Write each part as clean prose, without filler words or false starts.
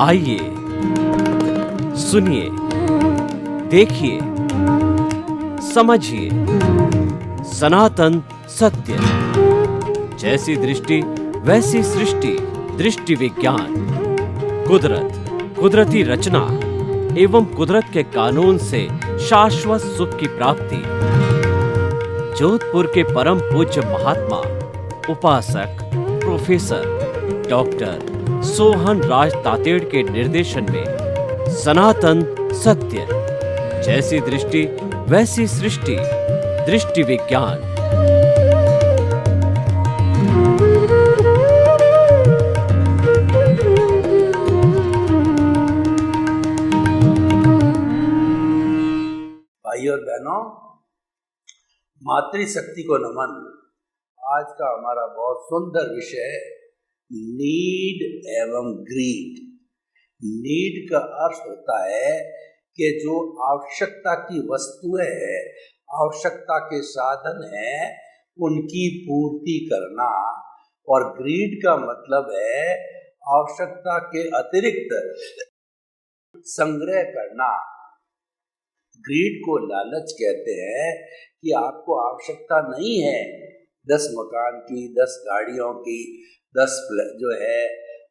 आइए सुनिए, देखिए, समझिए सनातन सत्य। जैसी दृष्टि वैसी सृष्टि, दृष्टि विज्ञान। कुदरत, कुदरती रचना एवं कुदरत के कानून से शाश्वत सुख की प्राप्ति। जोधपुर के परम पूज्य महात्मा उपासक प्रोफेसर डॉक्टर सोहन राज तातेड़ के निर्देशन में सनातन सत्य। जैसी दृष्टि वैसी सृष्टि, दृष्टि विज्ञान। भाइयों और बहनों, मातृशक्ति को नमन। आज का हमारा बहुत सुंदर विषय नीड एवं ग्रीड। नीड का अर्थ होता है कि जो आवश्यकता की वस्तुएं हैं, आवश्यकता के साधन हैं, उनकी पूर्ति करना। और ग्रीड का मतलब है आवश्यकता के अतिरिक्त संग्रह करना। ग्रीड को लालच कहते हैं कि आपको आवश्यकता नहीं है 10 मकान की, 10 गाड़ियों की, 10 जो है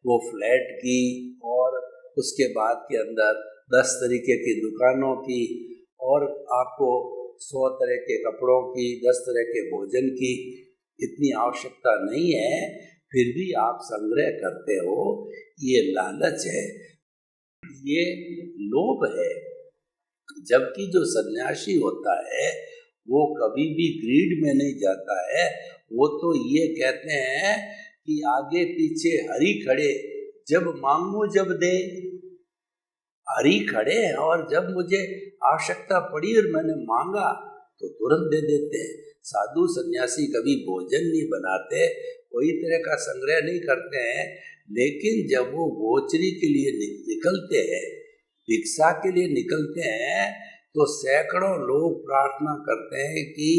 वो फ्लैट की, और उसके बाद के अंदर 10 तरीके की दुकानों की, और आपको 100 तरह के कपड़ों की, 10 तरह के भोजन की। इतनी आवश्यकता नहीं है, फिर भी आप संग्रह करते हो। ये लालच है, ये लोभ है। जबकि जो सन्यासी होता है वो कभी भी ग्रीड में नहीं जाता है। वो तो ये कहते हैं कि आगे पीछे हरि खड़े, जब मांगू जब दे। हरि खड़े हैं और जब मुझे आवश्यकता पड़ी और मैंने मांगा तो तुरंत दे देते हैं। साधु सन्यासी कभी भोजन नहीं बनाते, कोई तरह का संग्रह नहीं करते हैं। लेकिन जब वो गोचरी के लिए निकलते हैं, भिक्षा के लिए निकलते हैं, तो सैकड़ों लोग प्रार्थना करते हैं कि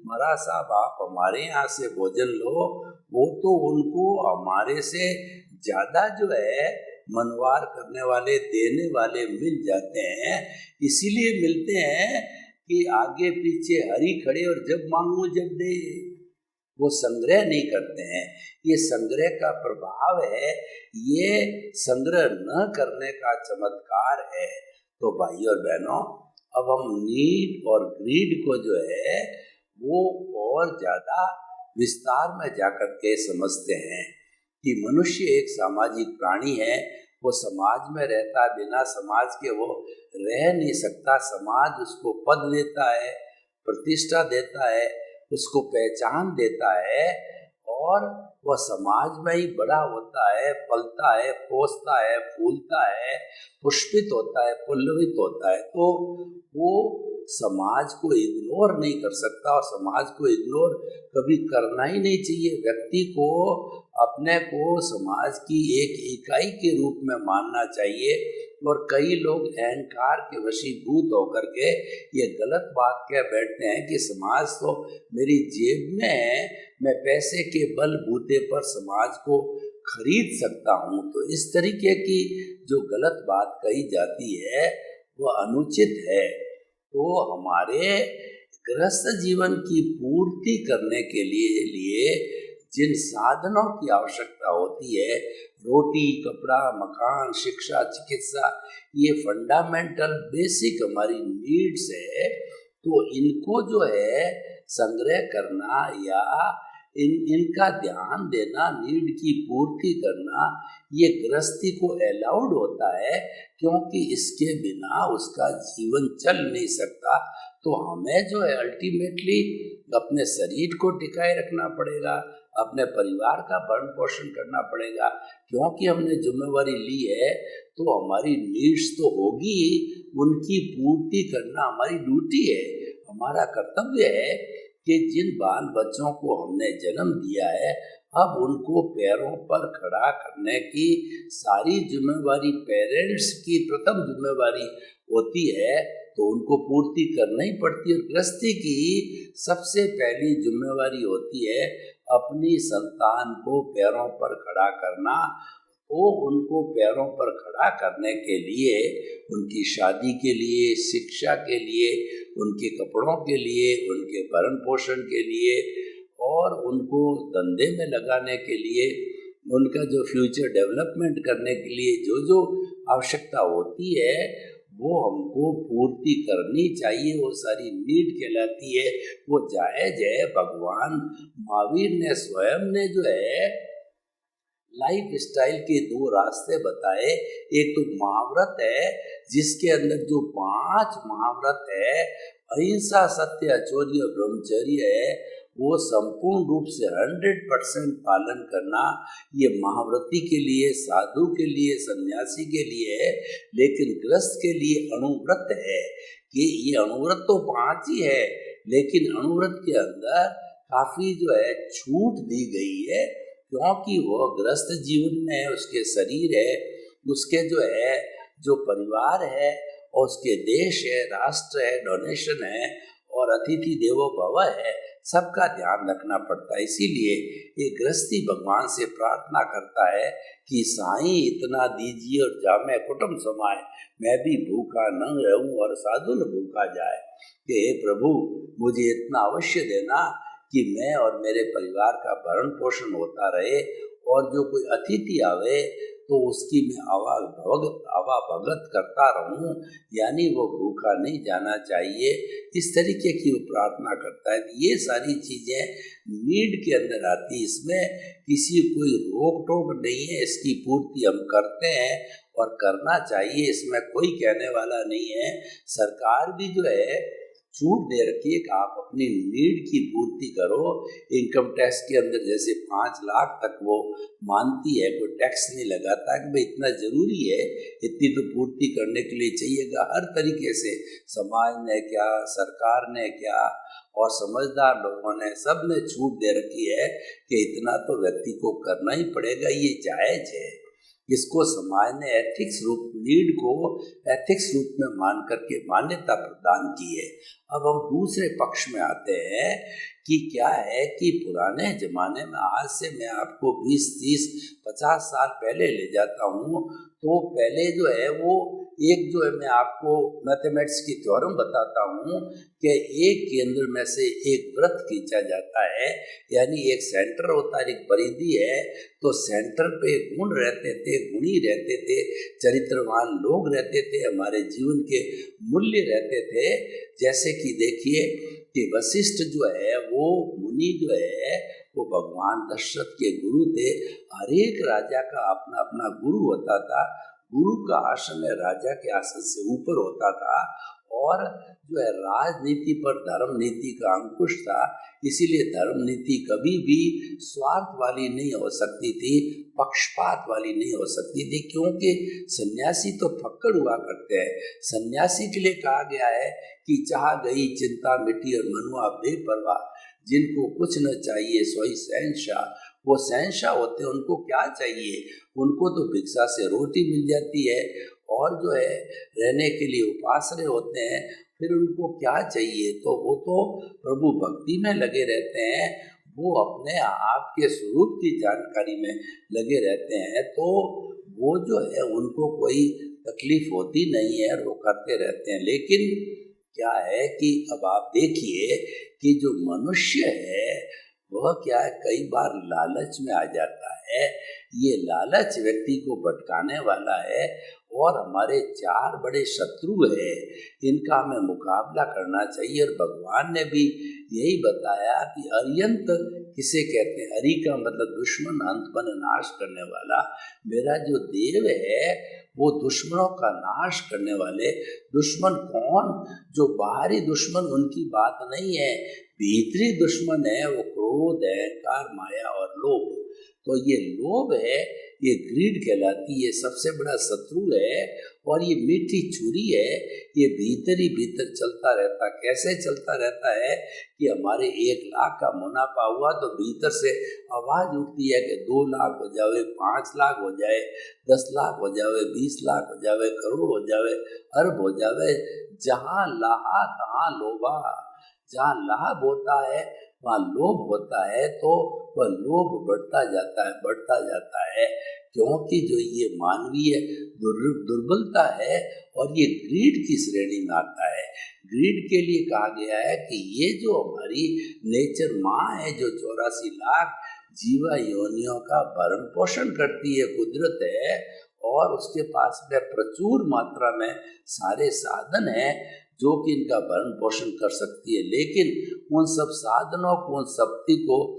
महाराज साहब आप हमारे यहाँ से भोजन लो। वो तो उनको हमारे से ज़्यादा जो है मनवार करने वाले, देने वाले मिल जाते हैं। इसीलिए मिलते हैं कि आगे पीछे हरि खड़े और जब मांगू जब दे। वो संग्रह नहीं करते हैं। ये संग्रह का प्रभाव है, ये संग्रह न करने का चमत्कार है। तो भाई और बहनों, अब हम नीड और ग्रीड को जो है वो और ज़्यादा विस्तार में जाकर के समझते हैं कि मनुष्य एक सामाजिक प्राणी है। वो समाज में रहता, बिना समाज के वो रह नहीं सकता। समाज उसको पद देता है, प्रतिष्ठा देता है, उसको पहचान देता है, और वह समाज में ही बड़ा होता है, पलता है, पोसता है, फूलता है, पुष्पित होता है, पुल्लवित होता है। तो वो समाज को इग्नोर नहीं कर सकता, और समाज को इग्नोर कभी करना ही नहीं चाहिए। व्यक्ति को अपने को समाज की एक इकाई के रूप में मानना चाहिए। और कई लोग अहंकार के वशीभूत होकर के ये गलत बात कह बैठते हैं कि समाज तो मेरी जेब में है, मैं पैसे के बलबूते पर समाज को खरीद सकता हूँ। तो इस तरीके की जो गलत बात कही जाती है वह अनुचित है। तो हमारे गृहस्थ जीवन की पूर्ति करने के लिए जिन साधनों की आवश्यकता होती है, रोटी, कपड़ा, मकान, शिक्षा, चिकित्सा, ये फंडामेंटल बेसिक हमारी नीड्स है। तो इनको जो है संग्रह करना या इनका ध्यान देना, नीड की पूर्ति करना, ये गृहस्थी को अलाउड होता है, क्योंकि इसके बिना उसका जीवन चल नहीं सकता। तो हमें जो है अल्टीमेटली अपने शरीर को टिकाए रखना पड़ेगा, अपने परिवार का भरण पोषण करना पड़ेगा, क्योंकि हमने जिम्मेवारी ली है। तो हमारी नीड्स तो होगी, उनकी पूर्ति करना हमारी ड्यूटी है, हमारा कर्तव्य है कि जिन बाल बच्चों को हमने जन्म दिया है, अब उनको पैरों पर खड़ा करने की सारी जिम्मेवारी पेरेंट्स की प्रथम जिम्मेवारी होती है। तो उनको पूर्ति करना ही पड़ती है। गृहस्थी की सबसे पहली जिम्मेवारी होती है अपनी संतान को पैरों पर खड़ा करना। वो उनको पैरों पर खड़ा करने के लिए, उनकी शादी के लिए, शिक्षा के लिए, उनके कपड़ों के लिए, उनके भरण पोषण के लिए और उनको धंधे में लगाने के लिए, उनका जो फ्यूचर डेवलपमेंट करने के लिए जो जो आवश्यकता होती है वो हमको पूर्ति करनी चाहिए। वो सारी नीड कहलाती है, वो जायज है। भगवान महावीर ने स्वयं ने जो है लाइफ स्टाइल के दो रास्ते बताए। एक तो महाव्रत है जिसके अंदर जो 5 महाव्रत है, अहिंसा, सत्य, चौर्य और ब्रह्मचर्य है, वो संपूर्ण रूप से 100% पालन करना, ये महाव्रती के लिए, साधु के लिए, सन्यासी के लिए है। लेकिन गृहस्थ के लिए अणुव्रत है कि ये अणुव्रत तो 5 ही है, लेकिन अणुव्रत के अंदर काफी जो है छूट दी गई है, क्योंकि वो गृहस्थ जीवन में है, उसके शरीर है, उसके जो है जो परिवार है और उसके देश है, राष्ट्र है, डोनेशन है और अतिथि देवो भव है, सबका ध्यान रखना पड़ता है। इसीलिए ये गृहस्थी भगवान से प्रार्थना करता है कि साईं इतना दीजिए और जामे कुटुंब समाए, मैं भी भूखा न रहूं और साधु न भूखा जाए। कि हे प्रभु मुझे इतना अवश्य देना कि मैं और मेरे परिवार का भरण पोषण होता रहे और जो कोई अतिथि आवे तो उसकी मैं आवाभगत करता रहूं, यानी वो भूखा नहीं जाना चाहिए। इस तरीके की वो प्रार्थना करता है। ये सारी चीज़ें नीड के अंदर आती, इसमें किसी कोई रोक टोक नहीं है, इसकी पूर्ति हम करते हैं और करना चाहिए, इसमें कोई कहने वाला नहीं है। सरकार भी जो है छूट दे रखी है कि आप अपनी नीड की पूर्ति करो। इनकम टैक्स के अंदर जैसे 5 लाख तक वो मानती है, कोई टैक्स नहीं लगाता कि भाई इतना ज़रूरी है, इतनी तो पूर्ति करने के लिए चाहिएगा। हर तरीके से समाज ने क्या, सरकार ने क्या और समझदार लोगों ने, सब ने छूट दे रखी है कि इतना तो व्यक्ति को करना ही पड़ेगा, ये जायज़ है। इसको समाज ने एथिक्स रूप, नीड को एथिक्स रूप में मान करके मान्यता प्रदान की है। अब हम दूसरे पक्ष में आते हैं कि क्या है कि पुराने ज़माने में, आज से मैं आपको 20, 30, 50 साल पहले ले जाता हूँ, तो पहले जो है वो एक जो है मैं आपको मैथमेटिक्स की थ्योरम बताता हूँ कि एक केंद्र में से एक वृत्त खींचा जाता है, यानी एक सेंटर होता है, एक परिधि है, तो सेंटर पे गुण रहते थे, गुणी रहते थे, चरित्रवान लोग रहते थे, हमारे जीवन के मूल्य रहते थे। जैसे कि देखिए कि वशिष्ठ जो है वो मुनि जो है वो भगवान दशरथ के गुरु थे। हर एक राजा का अपना अपना गुरु होता था। गुरु का आसन राजा के आसन से ऊपर होता था और जो है राजनीति पर धर्म नीति का अंकुश था। इसीलिए धर्म नीति कभी भी स्वार्थ वाली नहीं हो सकती थी, पक्षपात वाली नहीं हो सकती थी, क्योंकि सन्यासी तो फक्कड़ हुआ करते हैं। सन्यासी के लिए कहा गया है कि चाह गई चिंता मिटी और मनुआ बेपरवाह, जिनको कुछ न चाहिए सोई शहंशाह। वो शहंशाह होते हैं, उनको क्या चाहिए, उनको तो भिक्षा से रोटी मिल जाती है और जो है रहने के लिए उपासरे होते हैं, फिर उनको क्या चाहिए, तो वो तो प्रभु भक्ति में लगे रहते हैं, वो अपने आप के स्वरूप की जानकारी में लगे रहते हैं, तो वो जो है उनको कोई तकलीफ होती नहीं है और वो करते रहते हैं। लेकिन क्या है कि अब आप देखिए कि जो मनुष्य है वह क्या है, कई बार लालच में आ जाता है। ये लालच व्यक्ति को भटकाने वाला है और हमारे 4 बड़े शत्रु है, इनका हमें मुकाबला करना चाहिए। और भगवान ने भी यही बताया कि अरियंत किसे कहते हैं, हरि का मतलब दुश्मन, अंतमन नाश करने वाला। मेरा जो देव है वो दुश्मनों का नाश करने वाले। दुश्मन कौन? जो बाहरी दुश्मन उनकी बात नहीं है, भीतरी दुश्मन है, वो क्रोध है, अहंकार, माया और लोभ। तो ये लोभ है, ये ग्रीड कहलाती है, सबसे बड़ा शत्रु है। और ये मीठी छुरी है, ये भीतर ही भीतर चलता रहता। कैसे चलता रहता है कि हमारे 1 लाख का मुनाफा हुआ तो भीतर से आवाज़ उठती है कि 2 लाख हो जाए, 5 लाख हो जाए, 10 लाख हो जाए, 20 लाख हो जाए, करोड़ हो जाए, अरब हो जाए। जहाँ लाहा तहाँ लोभा। जहाँ लाभ होता है वहाँ लोभ होता है तो वह लोभ बढ़ता जाता है, क्योंकि जो ये मानवीय दुर्बलता है और ये ग्रीड की श्रेणी में आता है। ग्रीड के लिए कहा गया है कि ये जो हमारी नेचर माँ है, जो 84 लाख जीवा योनियों का भरण पोषण करती है, कुदरत है, और उसके पास में प्रचुर मात्रा में सारे साधन हैं जो कि इनका भरण पोषण कर सकती है। लेकिन उन सब साधनों को, उन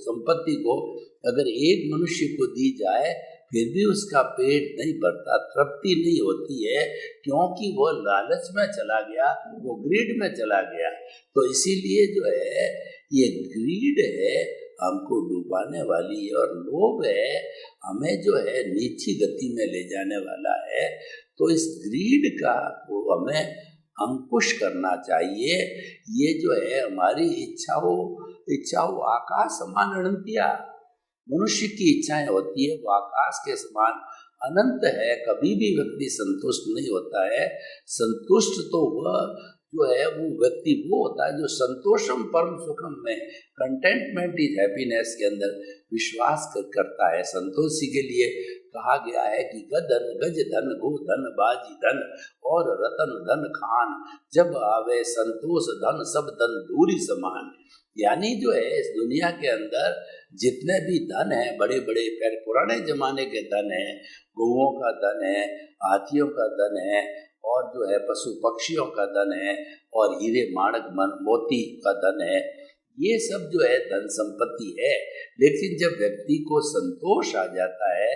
संपत्ति को अगर एक मनुष्य को दी जाए फिर भी उसका पेट नहीं भरता, तृप्ति नहीं होती है, क्योंकि वो लालच में चला गया, वो ग्रीड में चला गया। तो इसीलिए जो है ये ग्रीड है हमको डुबाने वाली है, और लोभ है हमें जो है नीची गति में ले जाने वाला है। तो इस ग्रीड का को हमें अंकुश करना चाहिए। ये जो है हमारी इच्छाओं आकाश समान अनंतिया, मनुष्य की इच्छाएं होती है वो आकाश के समान अनंत है, कभी भी व्यक्ति संतुष्ट नहीं होता है। संतुष्ट तो वह जो है वो व्यक्ति वो होता है जो संतोषम परम सुखम में, कंटेंटमेंट इज हैप्पीनेस के अंदर विश्वास करता है। संतोषी के लिए कहा गया है कि गज धन गो धन बाजी धन और रतन धन खान, जब आवे संतोष धन सब धन दूरी समान। यानी जो है इस दुनिया के अंदर जितने भी धन है, बड़े बड़े पुराने जमाने के धन है, गौओं का धन है, हाथियों का धन है, और जो है पशु पक्षियों का धन है, और हीरे माणक मोती का धन है, ये सब जो है धन संपत्ति है। लेकिन जब व्यक्ति को संतोष आ जाता है,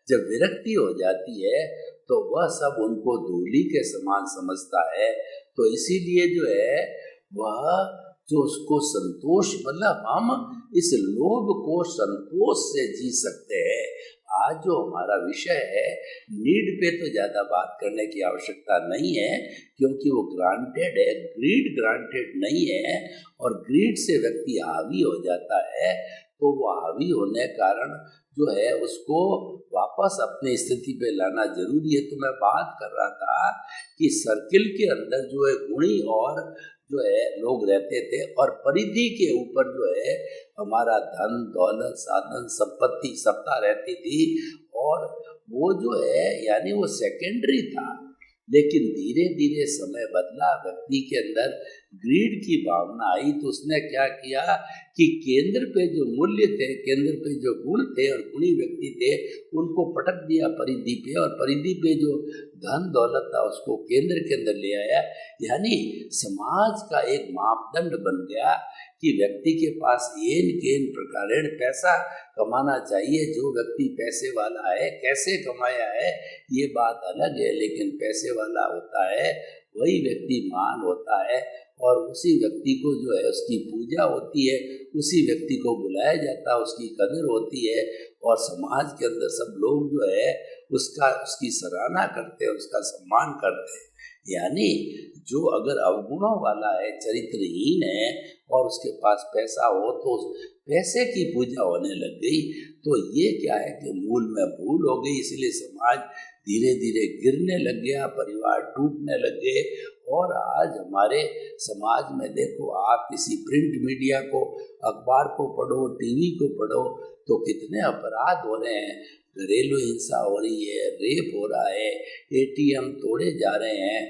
जब विरक्ति हो जाती है, तो वह सब उनको धूली के समान समझता है। तो इसीलिए जो है वह जो उसको संतोष, मतलब हम इस लोभ को संतोष से जी सकते हैं। आज जो हमारा विषय है, नीड पे तो ज़्यादा बात करने की आवश्यकता नहीं है, क्योंकि वो ग्रांटेड है, ग्रीड ग्रांटेड नहीं है, और ग्रीड से व्यक्ति हावी हो जाता है। तो वो हावी होने कारण जो है उसको वापस अपनी स्थिति पे लाना जरूरी है। तो मैं बात कर रहा था कि सर्किल के अंदर जो है गुणी और जो है लोग रहते थे, और परिधि के ऊपर जो है हमारा धन दौलत साधन संपत्ति सत्ता रहती थी, और वो जो है यानी वो सेकेंडरी था। लेकिन धीरे धीरे समय बदला, व्यक्ति के अंदर ग्रीड की भावना आई, तो उसने क्या किया कि केंद्र पे जो मूल्य थे, केंद्र पे जो गुण थे और गुणी व्यक्ति थे, उनको पटक दिया परिधि पे, और परिधि पे जो धन दौलत था उसको केंद्र के अंदर ले आया। यानी समाज का एक मापदंड बन गया कि व्यक्ति के पास एन केन प्रकारेण पैसा कमाना चाहिए। जो व्यक्ति पैसे वाला है, कैसे कमाया है ये बात अलग है, लेकिन पैसे वाला होता है वही व्यक्ति महान होता है, और उसी व्यक्ति को जो है उसकी पूजा होती है, उसी व्यक्ति को बुलाया जाता है, उसकी कदर होती है, और समाज के अंदर सब लोग जो है उसकी सराहना करते हैं, उसका सम्मान करते हैं। यानी जो अगर अवगुणों वाला है, चरित्रहीन है, और उसके पास पैसा हो तो पैसे की पूजा होने लग गई, तो ये क्या है कि मूल में भूल हो गई। इसलिए समाज धीरे धीरे गिरने लग गया, परिवार टूटने लग गए। और आज हमारे समाज में देखो, आप किसी प्रिंट मीडिया को, अखबार को पढ़ो, टीवी को पढ़ो, तो कितने अपराध हो रहे हैं, घरेलू हिंसा हो रही है, रेप हो रहा है, एटीएम तोड़े जा रहे हैं,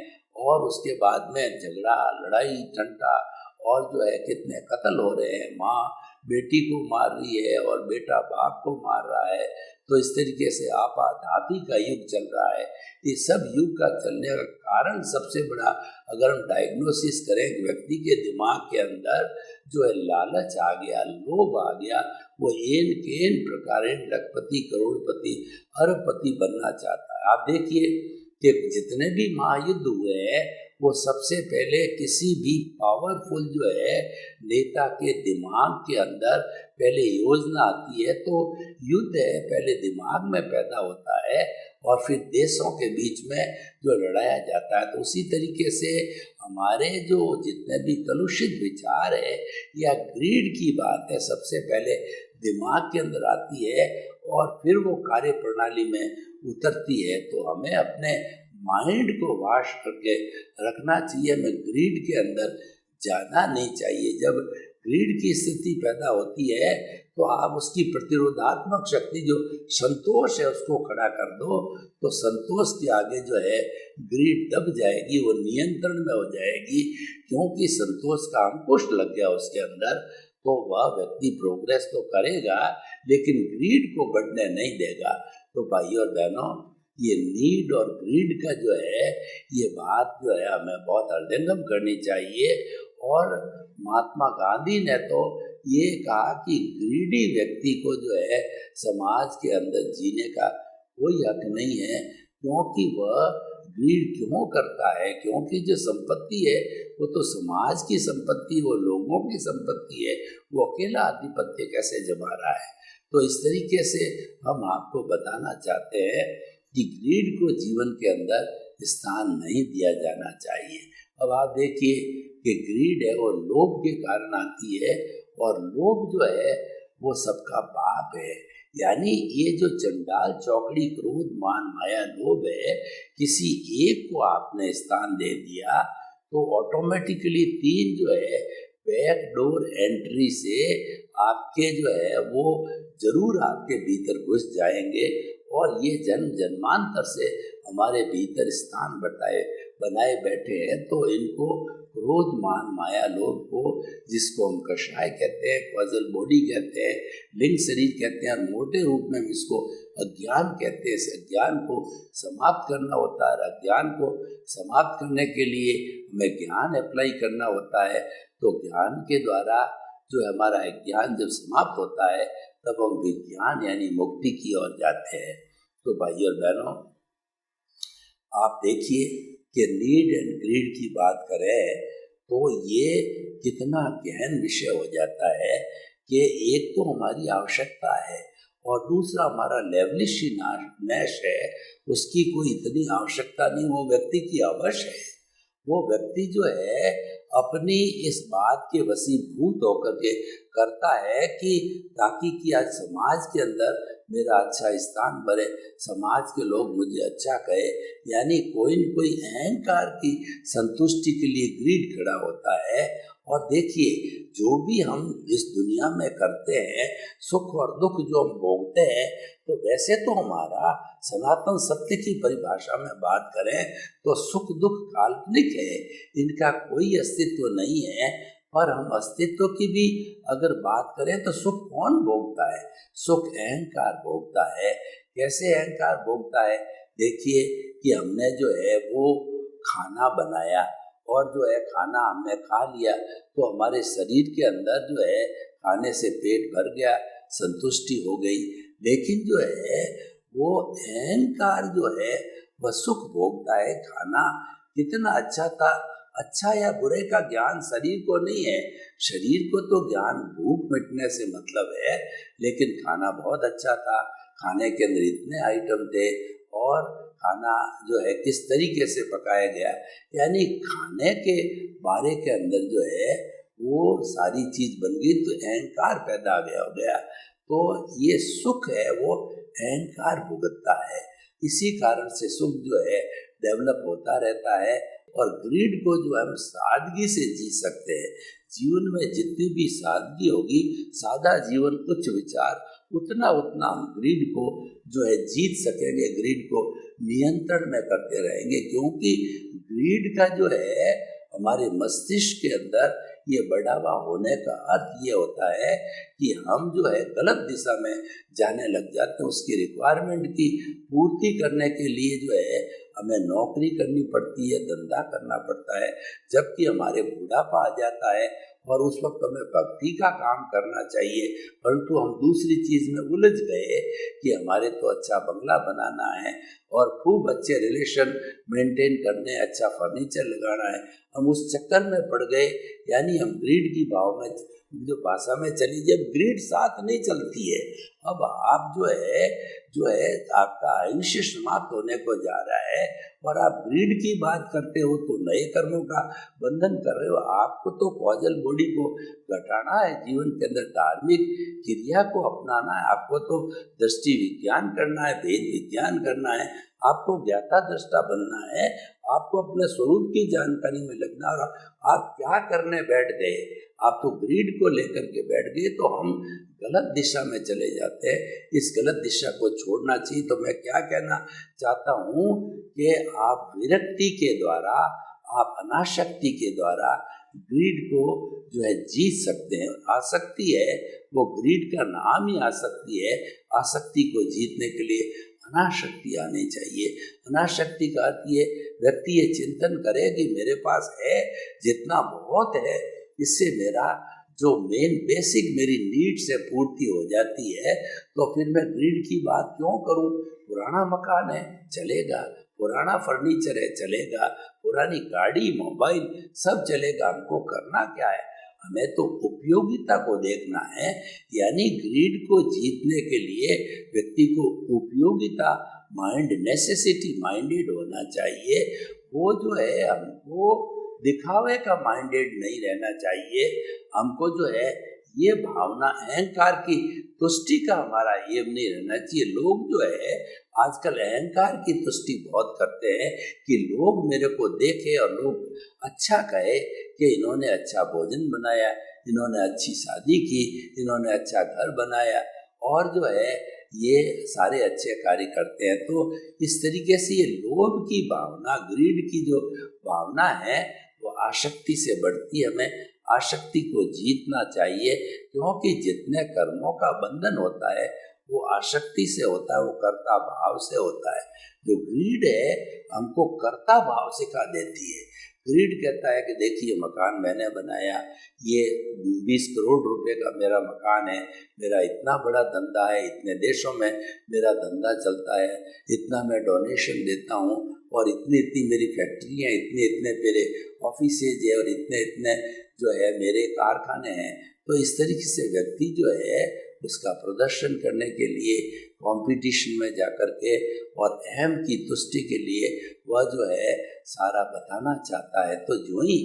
और उसके बाद में झगड़ा लड़ाई ठंडा, और जो है कितने कत्ल हो रहे हैं, माँ बेटी को मार रही है और बेटा बाप को मार रहा है। तो इस तरीके से आपाधापी का युग चल रहा है। ये सब युग का चलने का कारण सबसे बड़ा, अगर हम डायग्नोसिस करें, व्यक्ति के दिमाग के अंदर जो है लालच आ गया, लोभ आ गया, वो एन केन प्रकार लखपति करोड़पति अरबपति बनना चाहता है। आप देखिए कि जितने भी महायुद्ध हुए हैं, वो सबसे पहले किसी भी पावरफुल जो है नेता के दिमाग के अंदर पहले योजना आती है। तो युद्ध है पहले दिमाग में पैदा होता है, और फिर देशों के बीच में जो लड़ाया जाता है। तो उसी तरीके से हमारे जो जितने भी कलुषित विचार है या ग्रीड की बात है, सबसे पहले दिमाग के अंदर आती है, और फिर वो कार्य प्रणाली में उतरती है। तो हमें अपने माइंड को वाश करके रखना चाहिए, हमें ग्रीड के अंदर जाना नहीं चाहिए। जब ग्रीड की स्थिति पैदा होती है तो आप उसकी प्रतिरोधात्मक शक्ति जो संतोष है उसको खड़ा कर दो, तो संतोष के आगे जो है ग्रीड दब जाएगी, वो नियंत्रण में हो जाएगी, क्योंकि संतोष का अंकुश लग गया उसके अंदर। तो वह व्यक्ति प्रोग्रेस तो करेगा लेकिन ग्रीड को बढ़ने नहीं देगा। तो भाइयों और बहनों, ये नीड और ग्रीड का जो है ये बात जो है हमें बहुत हृदयंगम करनी चाहिए। और महात्मा गांधी ने तो ये कहा कि ग्रीडी व्यक्ति को जो है समाज के अंदर जीने का कोई हक नहीं है, क्योंकि वह ग्रीड क्यों करता है, क्योंकि जो संपत्ति है वो तो समाज की संपत्ति, वो लोगों की संपत्ति है, वो अकेला आधिपत्य कैसे जमा रहा है। तो इस तरीके से हम आपको बताना चाहते हैं कि ग्रीड को जीवन के अंदर स्थान नहीं दिया जाना चाहिए। अब आप देखिए कि ग्रीड है वो लोभ के कारण आती है, और लोभ जो है वो सबका बाप है। यानी ये जो चंडाल चौकड़ी क्रोध मान माया लोभ है, किसी एक को आपने स्थान दे दिया तो ऑटोमेटिकली तीन जो है बैक डोर एंट्री से आपके जो है वो जरूर आपके भीतर घुस जाएंगे, और ये जन्म जन्मांतर से हमारे भीतर स्थान बनाए बैठे हैं। तो इनको क्रोध मान माया लोभ को, जिसको हम कषाय कहते हैं, पजल बॉडी कहते हैं, लिंग शरीर कहते हैं, और मोटे रूप में इसको अज्ञान कहते हैं। इस अज्ञान को समाप्त करना होता है। अज्ञान को समाप्त करने के लिए हमें ज्ञान अप्लाई करना होता है। तो ज्ञान के द्वारा जो हमारा ज्ञान जब समाप्त होता है तब हम विज्ञान यानी मुक्ति की ओर जाते हैं। तो भाइयों और बहनों, आप देखिए कि नीड एंड ग्रीड की बात करें तो ये कितना गहन विषय हो जाता है कि एक तो हमारी आवश्यकता है और दूसरा हमारा लेवलिश है, उसकी कोई इतनी आवश्यकता नहीं, वो व्यक्ति की अवश्य है। वो व्यक्ति जो है अपनी इस बात के वशीभूत होकर के करता है कि ताकि कि आज समाज के अंदर मेरा अच्छा स्थान बने, समाज के लोग मुझे अच्छा कहे, यानी कोई न कोई अहंकार की संतुष्टि के लिए ग्रीड खड़ा होता है। और देखिए, जो भी हम इस दुनिया में करते हैं, सुख और दुख जो हम भोगते हैं, तो वैसे तो हमारा सनातन सत्य की परिभाषा में बात करें तो सुख दुख काल्पनिक है, इनका कोई अस्तित्व नहीं है। पर हम अस्तित्व की भी अगर बात करें तो सुख कौन भोगता है? सुख अहंकार भोगता है। कैसे अहंकार भोगता है? देखिए कि हमने जो है वो खाना बनाया और जो है खाना हमने खा लिया तो हमारे शरीर के अंदर जो है खाने से पेट भर गया, संतुष्टि हो गई। लेकिन जो है वो अहंकार जो है वह सुख भोगता है। खाना कितना अच्छा था, अच्छा या बुरे का ज्ञान शरीर को नहीं है। शरीर को तो ज्ञान भूख मिटने से मतलब है, लेकिन खाना बहुत अच्छा था, खाने के अंदर इतने आइटम थे और खाना जो है किस तरीके से पकाया गया, यानी खाने के बारे के अंदर जो है वो सारी चीज बन गई, तो अहंकार पैदा हो गया। तो ये सुख है वो अहंकार भुगतता है। इसी कारण से सुख जो है डेवलप होता रहता है। और ग्रीड को जो हम सादगी से जी सकते हैं, जीवन में जितनी भी सादगी होगी, सादा जीवन उच्च विचार, उतना हम ग्रीड को जो है जीत सकेंगे, ग्रीड को नियंत्रण में करते रहेंगे। क्योंकि ग्रीड का जो है हमारे मस्तिष्क के अंदर ये बढ़ावा होने का अर्थ ये होता है कि हम जो है गलत दिशा में जाने लग जाते हैं। उसकी रिक्वायरमेंट की पूर्ति करने के लिए जो है हमें नौकरी करनी पड़ती है, धंधा करना पड़ता है, जबकि हमारे बुढ़ापा आ जाता है और उस वक्त हमें भक्ति का काम करना चाहिए, परंतु हम दूसरी चीज में उलझ गए कि हमारे तो अच्छा बंगला बनाना है और खूब अच्छे रिलेशन मेंटेन करने, अच्छा फर्नीचर लगाना है। हम उस चक्कर में पड़ गए, यानी हम ग्रीड की भाव में जो भाषा में चली, जब ग्रीड साथ नहीं चलती है। अब आप जो है आपका आयुष्य समाप्त होने को जा रहा है और आप ग्रीड की बात करते हो तो नए कर्मों का बंधन कर रहे हो। आपको तो कॉजल बॉडी को घटाना है, जीवन के अंदर धार्मिक क्रिया को अपनाना है, आपको तो दृष्टि विज्ञान करना है, भेद विज्ञान करना है, आपको ज्ञाता दृष्टा बनना है, आपको अपने स्वरूप की जानकारी में लगना। और आप क्या करने बैठ गए, आप तो ग्रीड को लेकर के बैठ गए, तो हम गलत दिशा में चले जाते हैं। इस गलत दिशा को छोड़ना चाहिए। तो मैं क्या कहना चाहता हूँ कि आप विरक्ति के द्वारा, आप अनासक्ति के द्वारा ग्रीड को जो है जीत सकते हैं। आसक्ति है वो ग्रीड का नाम ही आसक्ति है। आसक्ति को जीतने के लिए अनासक्ति आनी चाहिए। अनासक्ति का अर्थ ये, व्यक्ति ये चिंतन करे कि मेरे पास है जितना बहुत है, इससे मेरा जो मेन बेसिक मेरी नीड से पूर्ति हो जाती है, तो फिर मैं ग्रीड की बात क्यों करूं। पुराना मकान है चलेगा, पुराना फर्नीचर है चलेगा, पुरानी गाड़ी मोबाइल सब चलेगा, हमको करना क्या है, हमें तो उपयोगिता को देखना है। यानी ग्रीड को जीतने के लिए व्यक्ति को उपयोगिता माइंड, नेसेसिटी माइंडेड होना चाहिए। वो जो है हमको दिखावे का माइंडेड नहीं रहना चाहिए। हमको जो है ये भावना अहंकार की तुष्टि का हमारा एम नहीं रहना चाहिए। लोग जो है आजकल अहंकार की तुष्टि बहुत करते हैं कि लोग मेरे को देखे और लोग अच्छा कहे कि इन्होंने अच्छा भोजन बनाया, इन्होंने अच्छी शादी की, इन्होंने अच्छा घर बनाया, और जो है ये सारे अच्छे कार्य करते हैं। तो इस तरीके से ये लोभ की भावना, ग्रीड की जो भावना है वो आसक्ति से बढ़ती है। हमें आसक्ति को जीतना चाहिए, क्योंकि जितने कर्मों का बंधन होता है वो आसक्ति से होता है, वो कर्ता भाव से होता है। जो ग्रीड है हमको कर्ता भाव सिखा देती है। ग्रीड कहता है कि देखिए मकान मैंने बनाया, ये 20 करोड़ रुपए का मेरा मकान है, मेरा इतना बड़ा धंधा है, इतने देशों में मेरा धंधा चलता है, इतना मैं डोनेशन देता हूँ, और इतनी इतनी मेरी फैक्ट्रियाँ, इतने इतने मेरे ऑफिसेज है, और इतने इतने जो है मेरे कारखाने हैं। तो इस तरीके से व्यक्ति जो है उसका प्रदर्शन करने के लिए कंपटीशन में जाकर के और अहम की तुष्टि के लिए वह जो है सारा बताना चाहता है। तो जो ही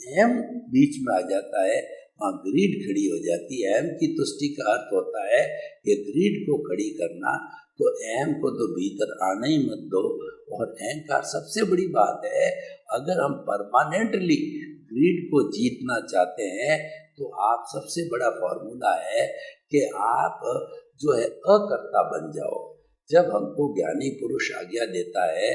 अहम बीच में आ जाता है वहाँ ग्रीड खड़ी हो जाती है। अहम की तुष्टि का अर्थ होता है कि ग्रीड को खड़ी करना। तो अहम को तो भीतर आने ही मत दो। और अहंकार सबसे बड़ी बात है, अगर हम परमानेंटली ग्रीड को जीतना चाहते हैं तो आप सबसे बड़ा फॉर्मूला है कि आप जो है अकर्ता बन जाओ। जब हमको ज्ञानी पुरुष आज्ञा देता है,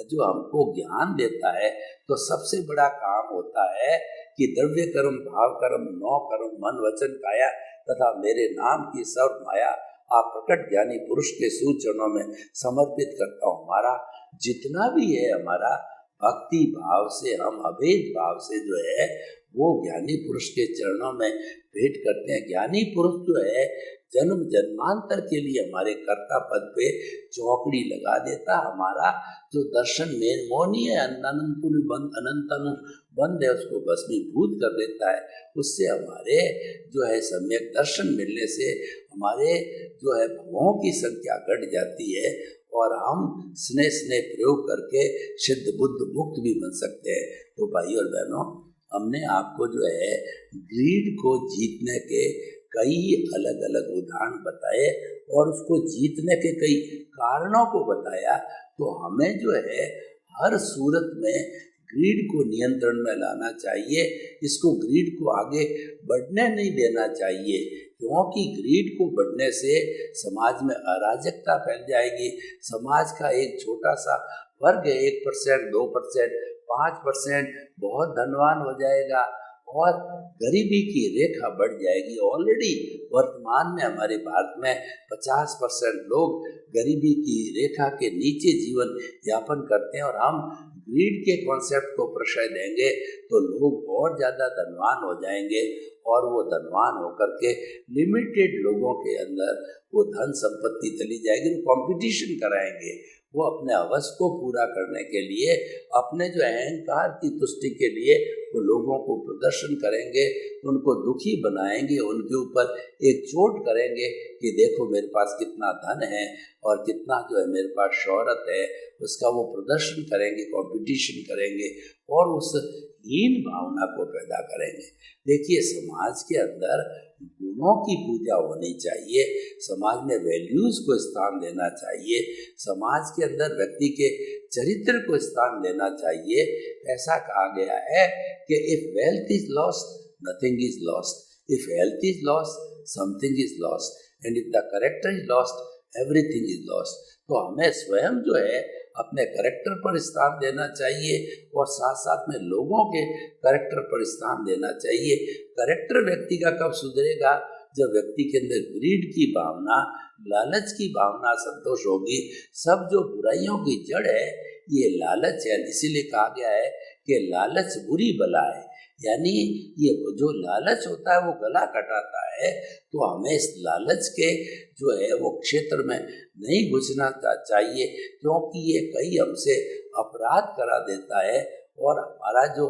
जो हमको ज्ञान देता है, तो सबसे बड़ा काम होता है कि द्रव्य कर्म भाव कर्म नौ कर्म मन वचन काया तथा मेरे नाम की सर्व माया आप प्रकट ज्ञानी पुरुष के सूचरणों में समर्पित करता हूँ। हमारा जितना भी है, हमारा भक्ति भाव से, हम अभेद भाव से जो है वो ज्ञानी पुरुष के चरणों में भेंट करते हैं। ज्ञानी पुरुष जो है जन्म जन्मांतर के लिए हमारे कर्ता पद पे चौकड़ी लगा देता। हमारा जो दर्शन में मोनी है, अनंतनु बंद है, उसको भस्मीभूत कर देता है। उससे हमारे जो है सम्यक दर्शन मिलने से हमारे जो है भवों की संख्या घट जाती है, और हम स्नेह स्नेह प्रयोग करके सिद्ध बुद्ध मुक्त भी बन सकते हैं। तो भाई और बहनों, हमने आपको जो है ग्रीड को जीतने के कई अलग अलग उदाहरण बताए और उसको जीतने के कई कारणों को बताया। तो हमें जो है हर सूरत में ग्रीड को नियंत्रण में लाना चाहिए। इसको ग्रीड को आगे बढ़ने नहीं देना चाहिए, क्योंकि ग्रीड को बढ़ने से समाज में अराजकता फैल जाएगी। समाज का एक छोटा सा वर्ग 1%, 2%, 5% बहुत धनवान हो जाएगा और गरीबी की रेखा बढ़ जाएगी। ऑलरेडी वर्तमान में हमारे भारत में 50% लोग गरीबी की रेखा के नीचे जीवन यापन करते हैं, और हम ग्रीड के कॉन्सेप्ट को प्रश्रय देंगे तो लोग और ज़्यादा धनवान हो जाएंगे, और वो धनवान होकर के लिमिटेड लोगों के अंदर वो धन संपत्ति चली जाएगी। वो कंपटीशन कराएंगे, वो अपने हवस को पूरा करने के लिए, अपने जो अहंकार की तुष्टि के लिए वो लोगों को प्रदर्शन करेंगे, उनको दुखी बनाएंगे, उनके ऊपर एक चोट करेंगे कि देखो मेरे पास कितना धन है, और कितना जो है मेरे पास शोहरत है, उसका वो प्रदर्शन करेंगे, कंपटीशन करेंगे और उस हीन भावना को पैदा करेंगे। देखिए, समाज के अंदर गुणों की पूजा होनी चाहिए, समाज में वैल्यूज को स्थान देना चाहिए, समाज के अंदर व्यक्ति के चरित्र को स्थान देना चाहिए। ऐसा कहा गया है कि if wealth is lost nothing is lost, if health is lost something is lost and if the character is lost everything is lost. तो हमें स्वयं जो है अपने कैरेक्टर पर स्थान देना चाहिए और साथ साथ में लोगों के कैरेक्टर पर स्थान देना चाहिए। कैरेक्टर व्यक्ति का कब सुधरेगा? जब व्यक्ति के अंदर ग्रीड की भावना, लालच की भावना संतोष होगी। सब जो बुराइयों की जड़ है ये लालच है, इसीलिए कहा गया है कि लालच बुरी बला है। यानी ये जो लालच होता है वो गला कटाता है। तो हमें इस लालच के जो है वो क्षेत्र में नहीं घुसना चाहिए, क्योंकि ये कई हमसे अपराध करा देता है और हमारा जो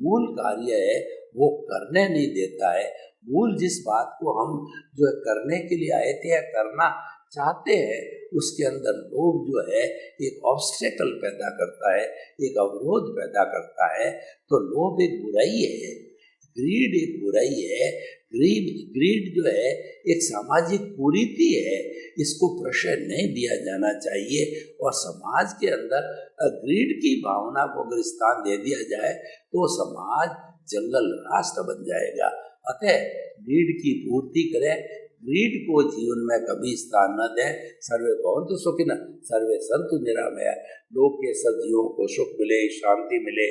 मूल कार्य है वो करने नहीं देता है। मूल जिस बात को हम जो है करने के लिए आए थे या करना चाहते हैं, उसके अंदर लोभ जो है एक ऑब्स्टेकल पैदा करता है, एक अवरोध पैदा करता है। तो लोभ एक बुराई है, ग्रीड एक बुराई है। ग्रीड जो है एक सामाजिक कुरीति है, इसको प्रश्रय नहीं दिया जाना चाहिए। और समाज के अंदर ग्रीड की भावना को अगर स्थान दे दिया जाए तो समाज जंगल राष्ट्र बन जाएगा। अतः ग्रीड की पूर्ति करें, ग्रीड को जीवन में कभी स्थान न दें। सर्वे भवन्तु सुखिनः, सर्वे सन्तु निरामया। लोक के सब जीवों को सुख मिले, शांति मिले,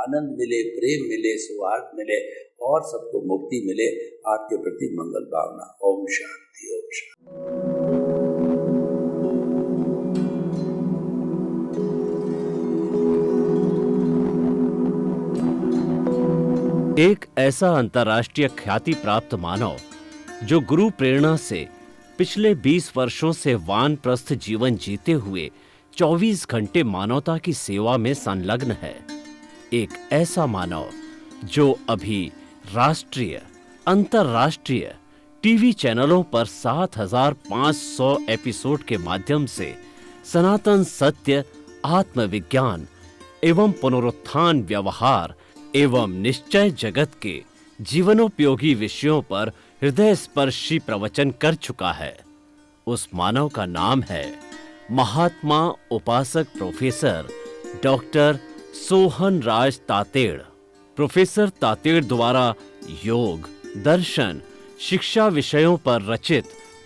आनंद मिले, प्रेम मिले, सौहार्द मिले और सबको मुक्ति मिले। आपके प्रति मंगल भावना। ओम शांति, ओम शांति। एक ऐसा अंतर्राष्ट्रीय ख्याति प्राप्त मानव जो गुरु प्रेरणा से पिछले 20 वर्षों से वानप्रस्थ जीवन जीते हुए 24 घंटे मानवता की सेवा में संलग्न है। एक ऐसा मानव जो अभी राष्ट्रीय, अंतर्राष्ट्रीय टीवी चैनलों पर 7,500 एपिसोड के माध्यम से सनातन सत्य, आत्मविज्ञान एवं पुनरुत्थान, व्यवहार एवं निश्चय जगत के जीवनोपयोगी विषयों पर हृदय स्पर्शी प्रवचन कर चुका है। उस मानव का नाम है महात्मा उपासक प्रोफेसर डॉक्टर सोहन राज तातेड़। प्रोफेसर तातेड़ द्वारा योग, दर्शन, शिक्षा विषयों पर रचित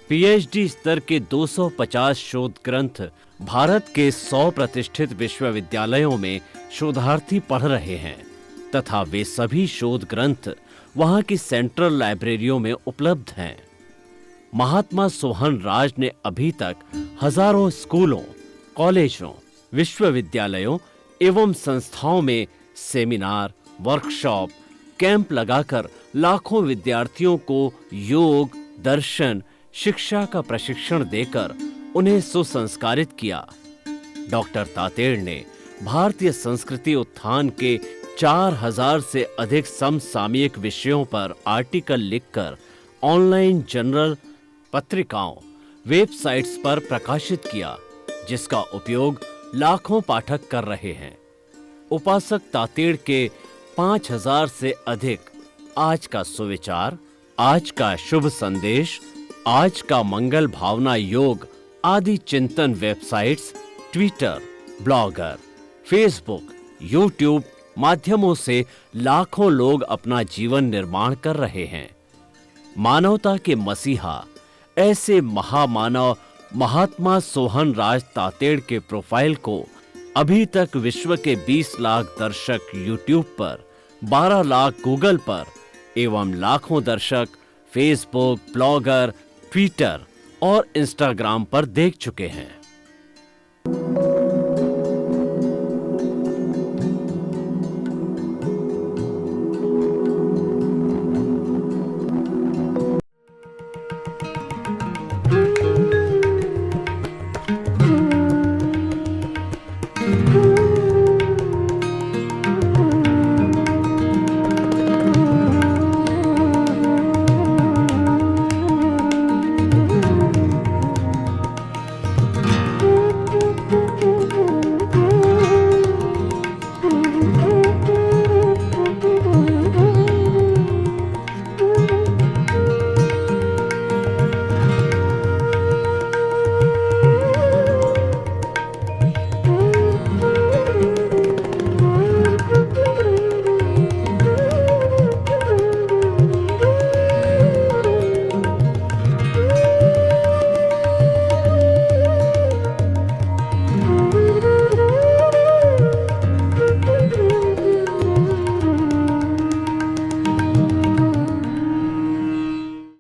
पीएचडी स्तर के 250 शोध ग्रंथ भारत के 100 प्रतिष्ठित विश्वविद्यालयों में शोधार्थी पढ़ रहे हैं तथा वे सभी शोध ग्रंथ वहां की सेंट्रल लाइब्रेरियों में उपलब्ध हैं। महात्मा सोहन राज ने अभी तक हजारों स्कूलों, कॉलेजों, विश्वविद्यालयों एवं संस्थाओं में सेमिनार, वर्कशॉप, कैंप लगाकर लाखों विद्यार्थियों को योग, दर्शन, शिक्षा का प्रशिक्षण देकर उन्हें सुसंस्कारित किया। डॉक्टर तातेड़ ने भारतीय संस्कृति उत्थान के 4000 से अधिक समसामयिक विषयों पर आर्टिकल लिखकर ऑनलाइन जर्नल, पत्रिकाओं, वेबसाइट्स पर प्रकाशित किया, जिसका उपयोग लाखों पाठक कर रहे हैं। उपासक तातेड़ के 5000 से अधिक आज का सुविचार, आज का शुभ संदेश, आज का मंगल भावना योग आदि चिंतन websites, Twitter, blogger, Facebook, YouTube माध्यमों से लाखों लोग अपना जीवन निर्माण कर रहे हैं। मानवता के मसीहा ऐसे महामानव महात्मा सोहन राज तातेड़ के प्रोफाइल को अभी तक विश्व के 20 लाख दर्शक यूट्यूब पर, 12 लाख गूगल पर एवं लाखों दर्शक फेसबुक, ब्लॉगर, ट्विटर और इंस्टाग्राम पर देख चुके हैं।